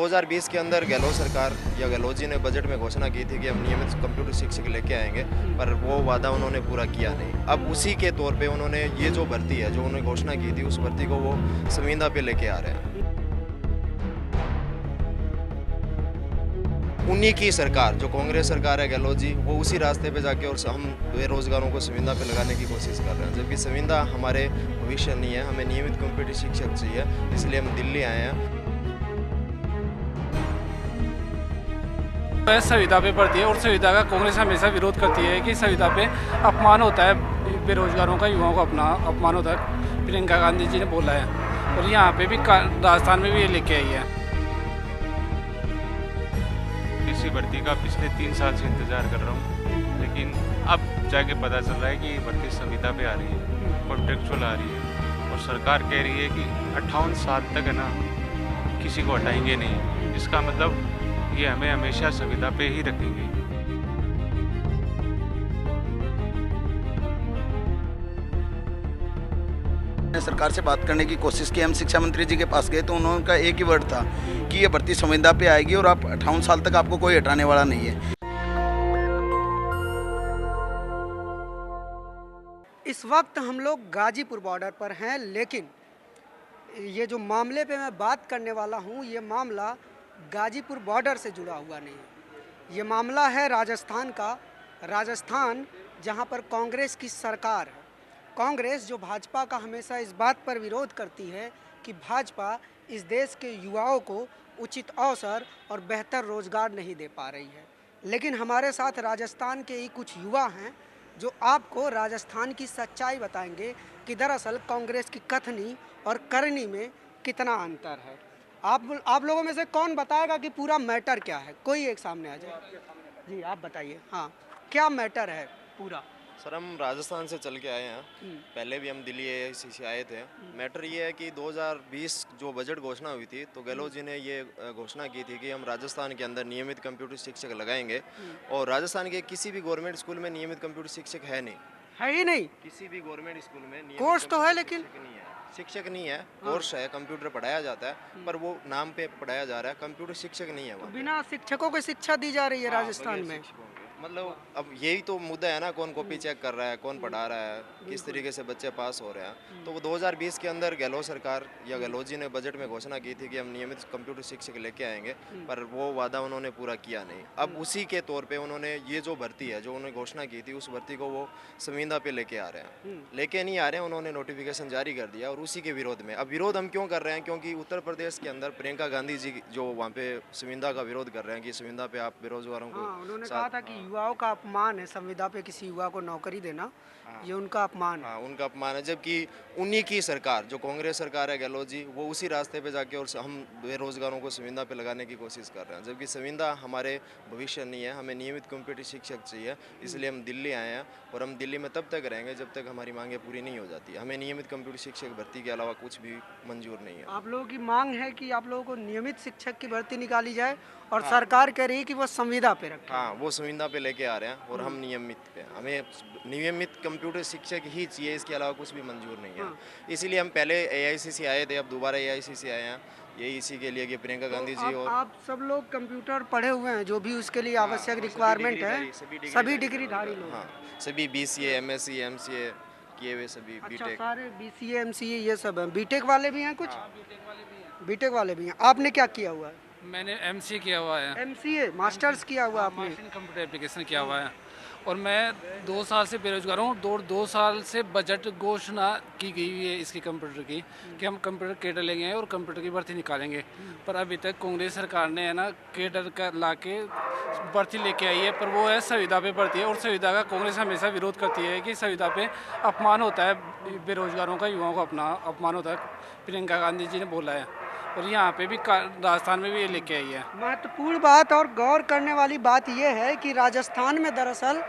2020 के अंदर गहलोत सरकार या गहलोत जी ने बजट में घोषणा की थी कि हम नियमित कंप्यूटर शिक्षक लेके आएंगे, पर वो वादा उन्होंने पूरा किया नहीं। अब उसी के तौर पे उन्होंने ये जो भर्ती है, जो उन्होंने घोषणा की थी, उस भर्ती को वो संविदा पे लेके आ रहे हैं। उन्हीं की सरकार, जो कांग्रेस सरकार है गहलोत जी, वो उसी रास्ते पे जाके और हम बेरोजगारों को संविदा पे लगाने की कोशिश कर रहे हैं, जबकि संविदा हमारे भविष्य नहीं है। हमें नियमित कंप्यूटर शिक्षक चाहिए, इसलिए हम दिल्ली आए हैं। संविदा पे पढ़ती है और संविदा का कांग्रेस हमेशा विरोध करती है कि संविदा पे अपमान होता है, बेरोजगारों का, युवाओं का अपना अपमान होता है। प्रियंका गांधी जी ने बोला है और यहाँ पे भी राजस्थान में भी ये लेके आई है। इसी भर्ती का पिछले 3 साल से इंतज़ार कर रहा हूँ, लेकिन अब जाके पता चल रहा है कि भर्ती संविदा पे आ रही है, कॉन्ट्रेक्चुअल आ रही है और सरकार कह रही है कि 58 साल तक है ना किसी को हटाएंगे नहीं। इसका मतलब ये हमें हमेशा संविदा पे ही रखेंगे। सरकार से बात करने की कोशिश की, हम शिक्षा मंत्री जी के पास गए तो उन्होंने एक ही वर्ड था कि ये भर्ती संविदा पे आएगी और आप 58 साल तक आपको कोई हटाने वाला नहीं है। इस वक्त हम लोग गाजीपुर बॉर्डर पर हैं, लेकिन ये जो मामले पे मैं बात करने वाला हूँ, ये मामला गाजीपुर बॉर्डर से जुड़ा हुआ नहीं है। ये मामला है राजस्थान का। राजस्थान जहाँ पर कांग्रेस की सरकार है। कांग्रेस जो भाजपा का हमेशा इस बात पर विरोध करती है कि भाजपा इस देश के युवाओं को उचित अवसर और बेहतर रोजगार नहीं दे पा रही है, लेकिन हमारे साथ राजस्थान के ही कुछ युवा हैं जो आपको राजस्थान की सच्चाई बताएंगे कि दरअसल कांग्रेस की कथनी और करनी में कितना अंतर है। आप लोगों में से कौन बताएगा कि पूरा मैटर क्या है? कोई एक सामने आ जाए। जी आप बताइए, हाँ क्या मैटर है पूरा? सर, हम राजस्थान से चल के आए हैं, पहले भी हम दिल्ली एआईसी से आए थे। मैटर ये है कि 2020 जो बजट घोषणा हुई थी, तो गहलोत जी ने ये घोषणा की थी कि हम राजस्थान के अंदर नियमित कंप्यूटर शिक्षक लगाएंगे, और राजस्थान के किसी भी गवर्नमेंट स्कूल में नियमित कंप्यूटर शिक्षक है नहीं, है ही नहीं। किसी भी गवर्नमेंट स्कूल में नियमित कोर्स तो है, लेकिन शिक्षक नहीं है। कोर्स है, कंप्यूटर पढ़ाया जाता है, पर वो नाम पे पढ़ाया जा रहा है, कंप्यूटर शिक्षक नहीं है। तो बिना शिक्षकों को शिक्षा दी जा रही है राजस्थान में। मतलब अब यही तो मुद्दा है ना, कौन कॉपी चेक कर रहा है, कौन पढ़ा रहा है, किस तरीके से बच्चे पास हो रहे हैं। तो वो 2020 के अंदर गहलोत सरकार या गहलोत जी ने बजट में घोषणा की थी कि हम नियमित कंप्यूटर शिक्षक लेके आएंगे, पर वो वादा उन्होंने पूरा किया नहीं। अब उसी के तौर पे उन्होंने ये जो भर्ती है, जो उन्होंने घोषणा की थी, उस भर्ती को वो संविदा पे लेके आ रहे हैं। लेके नहीं आ रहे हैं, उन्होंने नोटिफिकेशन जारी कर दिया, और उसी के विरोध में। अब विरोध हम क्यों कर रहे हैं? क्योंकि उत्तर प्रदेश के अंदर प्रियंका गांधी जी जो वहाँ पे संविदा का विरोध कर रहे हैं कि संविदा पे आप बेरोजगारों को, उन्होंने कहा था कि युवाओं का अपमान है संविदा पे किसी युवा को नौकरी देना, ये उनका अपमान है। हाँ, उनका अपमान है, जबकि उन्हीं की सरकार, जो कांग्रेस सरकार है गहलोत जी, वो उसी रास्ते पे जाके और हम बेरोजगारों को संविदा पे लगाने की कोशिश कर रहे हैं, जबकि संविदा हमारे भविष्य नहीं है। हमें नियमित कंप्यूटर शिक्षक चाहिए, इसलिए हम दिल्ली आए हैं, और हम दिल्ली में तब तक रहेंगे जब तक हमारी मांगें पूरी नहीं हो जाती। हमें नियमित कंप्यूटर शिक्षक भर्ती के अलावा कुछ भी मंजूर नहीं है। आप लोगों की मांग है कि आप लोगों को नियमित शिक्षक की भर्ती निकाली जाए, और सरकार कह रही है कि वो संविदा पे रखे। हाँ, वो संविदा पे लेके आ रहे हैं, और हम नियमित पे, हमें नियमित कंप्यूटर शिक्षक ही चाहिए, इसके अलावा कुछ भी मंजूर नहीं है। इसीलिए हम पहले एआईसी से आए थे, अब दोबारा एआईसी से आए हैं, यही इसी के लिए कि प्रियंका गांधी जी और आप सब लोग कंप्यूटर पढ़े हुए हैं, जो भी उसके लिए आवश्यक रिक्वायरमेंट है, सभी डिग्रीधारी लोग। हाँ, सभी बीसीए, एमएससी, एमसीए किए हुए, सभी अच्छा, बीटेक। सारे बीसीए, एमसीए ये सब हैं। बीटेक वाले भी हैं कुछ? बीटेक वाले भी हैं। आपने क्या किया हुआ है? मैंने एमसीए किया हुआ है, एमसीए मास्टर्स किया हुआ आपने? कंप्यूटर एप्लीकेशन किया हुआ है, और मैं 2 साल से बेरोजगार हूँ। 2 साल से बजट घोषणा की गई हुई है इसकी कंप्यूटर की, कि हम कंप्यूटर केडर लेंगे और कंप्यूटर की भर्ती निकालेंगे, पर अभी तक कांग्रेस सरकार ने है ना केडर का ला के भर्ती लेके आई है, पर वो है संविदा पे भर्ती है, और संविदा का कांग्रेस हमेशा विरोध करती है कि संविदा पे अपमान होता है, बेरोजगारों का, युवाओं का अपना अपमान होता है। प्रियंका गांधी जी ने बोला है और यहाँ पे भी राजस्थान में भी ये लेके आई है। महत्वपूर्ण बात और गौर करने वाली बात यह है कि राजस्थान में दरअसल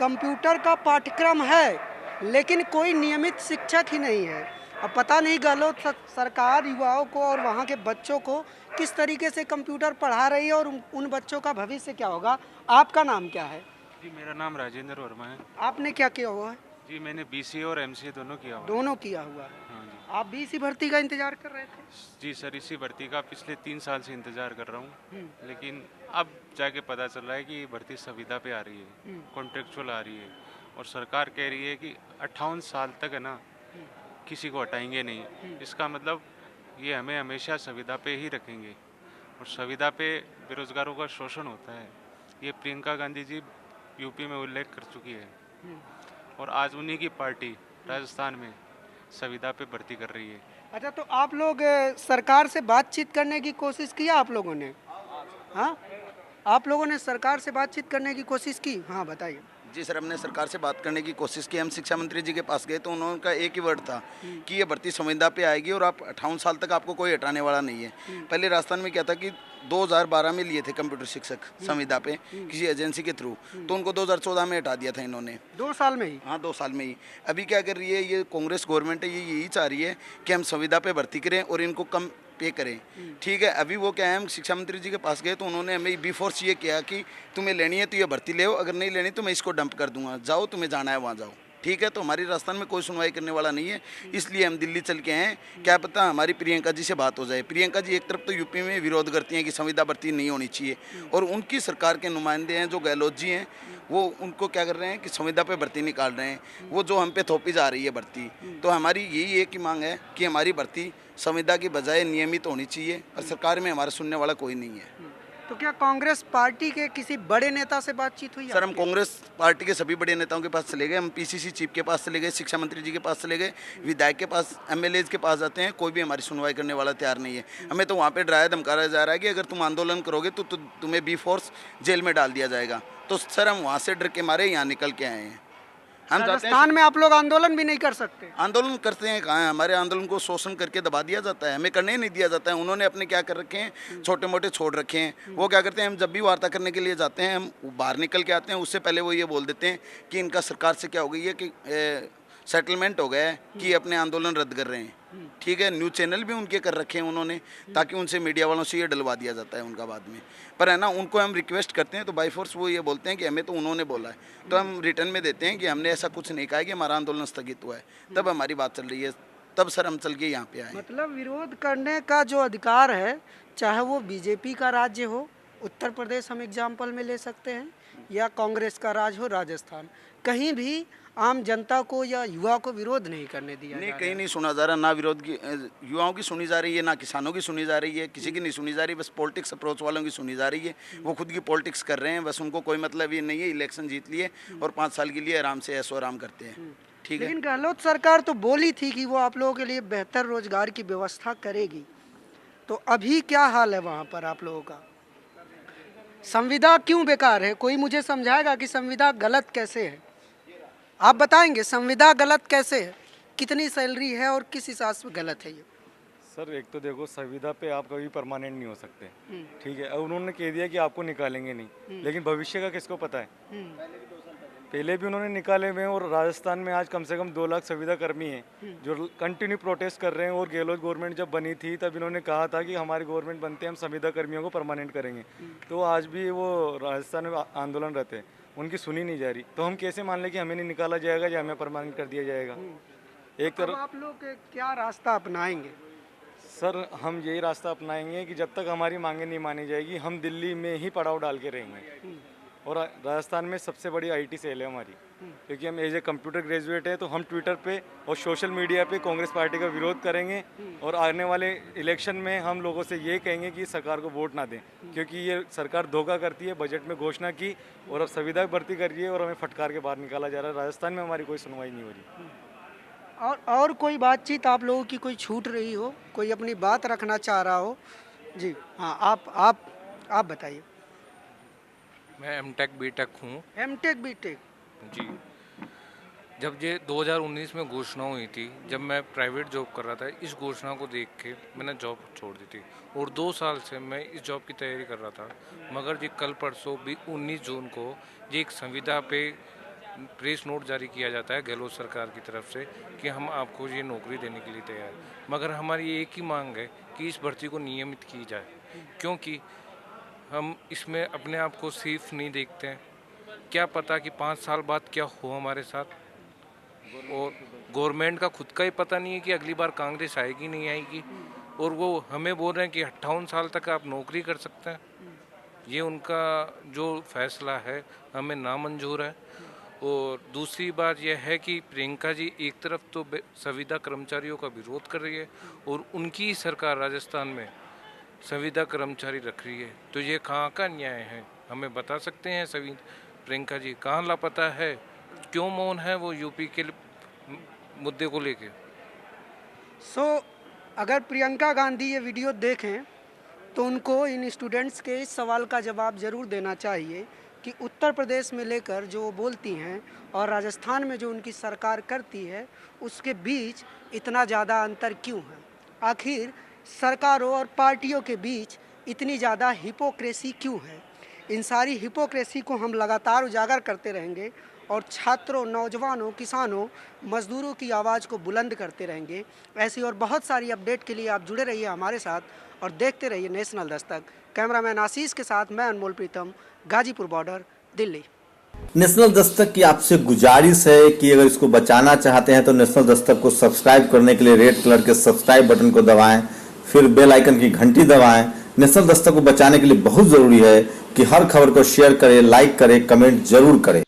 कंप्यूटर का पाठ्यक्रम है, लेकिन कोई नियमित शिक्षक ही नहीं है। अब पता नहीं गहलोत सरकार युवाओं को और वहाँ के बच्चों को किस तरीके से कंप्यूटर पढ़ा रही है, और उन बच्चों का भविष्य क्या होगा। आपका नाम क्या है? जी, मेरा नाम राजेंद्र वर्मा है। आपने क्या किया हुआ है? जी, मैंने बीसीए और एमसीए दोनों किया हुआ है। दोनों किया हुआ है। हाँ जी। आप भी इसी भर्ती का इंतजार कर रहे थे? जी सर, इसी भर्ती का पिछले 3 साल से इंतज़ार कर रहा हूँ, लेकिन अब जाके पता चल रहा है कि ये भर्ती संविदा पे आ रही है, कॉन्ट्रेक्चुअल आ रही है, और सरकार कह रही है कि 58 साल तक है ना किसी को हटाएंगे नहीं। इसका मतलब ये हमें हमेशा संविदा पे ही रखेंगे, और संविदा पे बेरोजगारों का शोषण होता है। ये प्रियंका गांधी जी यूपी में उल्लेख कर चुकी है, और आज उन्हीं की पार्टी राजस्थान में संविदा पे भर्ती कर रही है। अच्छा, तो आप लोग सरकार से बातचीत करने की कोशिश किया आप लोगों ने? हाँ, आप लोगों ने सरकार से बातचीत करने की कोशिश की? हाँ, बताइए। जी सर, हमने सरकार से बात करने की कोशिश की। हम शिक्षा मंत्री जी के पास गए तो उन्होंने का एक ही वर्ड था कि ये भर्ती संविदा पे आएगी और आप 58 साल तक आपको कोई हटाने वाला नहीं है। पहले राजस्थान में क्या था कि 2012 में लिए थे कंप्यूटर शिक्षक संविदा पे किसी एजेंसी के थ्रू, तो उनको 2014 में हटा दिया था इन्होंने। 2 साल में ही? हाँ, 2 साल में ही। अभी क्या कर रही है ये कांग्रेस गवर्नमेंट है, ये यही चाह रही है कि हम संविदा पे भर्ती करें और इनको कम पे करें। ठीक है, अभी वो क्या है, हम शिक्षा मंत्री जी के पास गए तो उन्होंने हमें बी फोर्स ये किया कि तुम्हें लेनी है तो ये भर्ती ले, अगर नहीं लेनी तो मैं इसको डंप कर दूंगा, जाओ तुम्हें जाना है वहाँ जाओ। ठीक है, तो हमारी राजस्थान में कोई सुनवाई करने वाला नहीं है, इसलिए हम दिल्ली चल के हैं। क्या पता हमारी प्रियंका जी से बात हो जाए। प्रियंका जी एक तरफ तो यूपी में विरोध करती हैं कि संविदा भर्ती नहीं होनी चाहिए, और उनकी सरकार के नुमाइंदे हैं जो गहलोत जी हैं, वो उनको क्या कर रहे हैं कि संविदा पे भर्ती निकाल रहे हैं, वो जो हम पे थोपी जा रही है भर्ती। तो हमारी यही एक ही मांग है कि हमारी भर्ती संविदा की बजाय नियमित होनी चाहिए, और सरकार में हमारा सुनने वाला कोई नहीं है। तो क्या कांग्रेस पार्टी के किसी बड़े नेता से बातचीत हुई? सर, हम कांग्रेस पार्टी के सभी बड़े नेताओं के पास चले गए, हम पीसीसी चीफ के पास चले गए, शिक्षा मंत्री जी के पास चले गए, विधायक के पास, एमएलएज के पास जाते हैं, कोई भी हमारी सुनवाई करने वाला तैयार नहीं है। हमें तो वहाँ पे डराया धमकाया जा रहा है कि अगर तुम आंदोलन करोगे तो तुम्हें बी फोर्स जेल में डाल दिया जाएगा। तो सर, हम वहाँ से डर के मारे यहाँ निकल के आए हैं। हम जाते हैं, राजस्थान में आप लोग आंदोलन भी नहीं कर सकते? आंदोलन करते हैं कहाँ है, हमारे आंदोलन को शोषण करके दबा दिया जाता है, हमें करने ही नहीं दिया जाता है। उन्होंने अपने क्या कर रखे हैं, छोटे मोटे छोड़ रखे हैं। वो क्या करते हैं, हम जब भी वार्ता करने के लिए जाते हैं, हम बाहर निकल के आते हैं, उससे पहले वो ये बोल देते हैं कि इनका सरकार से क्या हो गई है कि सेटलमेंट हो गया है कि अपने आंदोलन रद्द कर रहे हैं। ठीक है, न्यूज़ चैनल भी उनके कर रखे हैं उन्होंने, ताकि उनसे मीडिया वालों से ये डलवा दिया जाता है उनका बाद में। पर है ना, उनको हम रिक्वेस्ट करते हैं तो बाई फोर्स वो ये बोलते हैं कि हमें तो उन्होंने बोला है, तो हम रिटर्न में देते हैं कि हमने ऐसा कुछ नहीं कहा है कि हमारा आंदोलन स्थगित हुआ है। तब हमारी बात चल रही है, तब सर हम चल के यहाँ पे आए। मतलब विरोध करने का जो अधिकार है, चाहे वो बीजेपी का राज्य हो, उत्तर प्रदेश हम एग्जाम्पल में ले सकते हैं, या कांग्रेस का राज हो राजस्थान, कहीं भी आम जनता को या युवा को विरोध नहीं करने दिया नहीं, जा कहीं रहा नहीं सुना जा रहा, ना विरोध की युवाओं की सुनी जा रही है, ना किसानों की सुनी जा रही है, किसी की नहीं सुनी जा रही, बस पॉलिटिक्स अप्रोच वालों की सुनी जा रही है। वो खुद की पॉलिटिक्स कर रहे हैं, बस उनको कोई मतलब ये नहीं है, इलेक्शन जीत लिए और 5 साल के लिए आराम से ऐशो आराम करते हैं। ठीक है, लेकिन गहलोत सरकार तो बोली थी कि वो आप लोगों के लिए बेहतर रोजगार की व्यवस्था करेगी, तो अभी क्या हाल है वहाँ पर आप लोगों का? संविदा क्यों बेकार है? कोई मुझे समझाएगा कि संविदा गलत कैसे है? आप बताएंगे संविदा गलत कैसे है, कितनी सैलरी है और किस हिसाब से गलत है ये? सर, एक तो देखो, संविदा पे आप कभी परमानेंट नहीं हो सकते। ठीक है, अब उन्होंने कह दिया कि आपको निकालेंगे नहीं, लेकिन भविष्य का किसको पता है? पहले भी उन्होंने निकाले हुए हैं, और राजस्थान में आज कम से कम 2 लाख संविदा कर्मी हैं जो कंटिन्यू प्रोटेस्ट कर रहे हैं। और गहलोत गवर्नमेंट जब बनी थी तब इन्होंने कहा था कि हमारी गवर्नमेंट बनते हैं हम संविदा कर्मियों को परमानेंट करेंगे, तो आज भी वो राजस्थान में आंदोलन रहते हैं, उनकी सुनी नहीं जा रही। तो हम कैसे मान लें कि हमें नहीं निकाला जाएगा या हमें परमानेंट कर दिया जाएगा? एक तरफ आप लोग क्या रास्ता अपनाएंगे? सर, हम यही रास्ता अपनाएंगे कि जब तक हमारी मांगे नहीं मानी जाएगी, हम दिल्ली में ही पड़ाव डाल के रहेंगे। और राजस्थान में सबसे बड़ी आईटी सेल है हमारी, क्योंकि हम एज ए कंप्यूटर ग्रेजुएट है, तो हम ट्विटर पे और सोशल मीडिया पे कांग्रेस पार्टी का विरोध करेंगे, और आने वाले इलेक्शन में हम लोगों से ये कहेंगे कि सरकार को वोट ना दें, क्योंकि ये सरकार धोखा करती है। बजट में घोषणा की और अब संविदा भर्ती कर रही है, और हमें फटकार के बाहर निकाला जा रहा है। राजस्थान में हमारी कोई सुनवाई नहीं हो रही। और कोई बातचीत आप लोगों की कोई छूट रही हो, कोई अपनी बात रखना चाह रहा हो? जी हाँ, आप बताइए। मैं एमटेक बीटेक हूँ। MTech BTech? जी, जब ये 2019 में घोषणा हुई थी, जब मैं प्राइवेट जॉब कर रहा था, इस घोषणा को देख के मैंने जॉब छोड़ दी थी, और 2 साल से मैं इस जॉब की तैयारी कर रहा था। मगर जी कल परसों भी 19 जून को ये एक संविदा पे प्रेस नोट जारी किया जाता है गहलोत सरकार की तरफ से कि हम आपको ये नौकरी देने के लिए तैयार हैं। मगर हमारी एक ही मांग है कि इस भर्ती को नियमित की जाए, क्योंकि हम इसमें अपने आप को सेफ नहीं देखते हैं। क्या पता कि 5 साल बाद क्या हो हमारे साथ। और गवर्नमेंट का खुद का ही पता नहीं है कि अगली बार कांग्रेस आएगी नहीं आएगी, और वो हमें बोल रहे हैं कि 58 साल तक आप नौकरी कर सकते हैं। ये उनका जो फैसला है हमें नामंजूर है। और दूसरी बात यह है कि प्रियंका जी एक तरफ तो संविदा कर्मचारियों का विरोध कर रही है और उनकी सरकार राजस्थान में संविदा कर्मचारी रख रही है, तो ये कहाँ का न्याय है? हमें बता सकते हैं प्रियंका जी कहाँ लापता है, क्यों मौन है वो यूपी के मुद्दे को लेके? अगर प्रियंका गांधी ये वीडियो देखें तो उनको इन स्टूडेंट्स के इस सवाल का जवाब ज़रूर देना चाहिए कि उत्तर प्रदेश में लेकर जो बोलती हैं और राजस्थान में जो उनकी सरकार करती है उसके बीच इतना ज़्यादा अंतर क्यों है। आखिर सरकारों और पार्टियों के बीच इतनी ज़्यादा हिपोक्रेसी क्यों है। इन सारी हिपोक्रेसी को हम लगातार उजागर करते रहेंगे और छात्रों, नौजवानों, किसानों, मजदूरों की आवाज़ को बुलंद करते रहेंगे। ऐसी और बहुत सारी अपडेट के लिए आप जुड़े रहिए हमारे साथ और देखते रहिए नेशनल दस्तक। कैमरामैन आशीष के साथ मैं अनमोल प्रीतम, गाजीपुर बॉर्डर, दिल्ली। नेशनल दस्तक की आपसे गुजारिश है कि अगर इसको बचाना चाहते हैं तो नेशनल दस्तक को सब्सक्राइब करने के लिए रेड कलर के सब्सक्राइब बटन को दबाएं, फिर बेल आइकन की घंटी दबाएं। नेशनल दस्तक को बचाने के लिए बहुत ज़रूरी है कि हर खबर को शेयर करें, लाइक करें, कमेंट जरूर करें।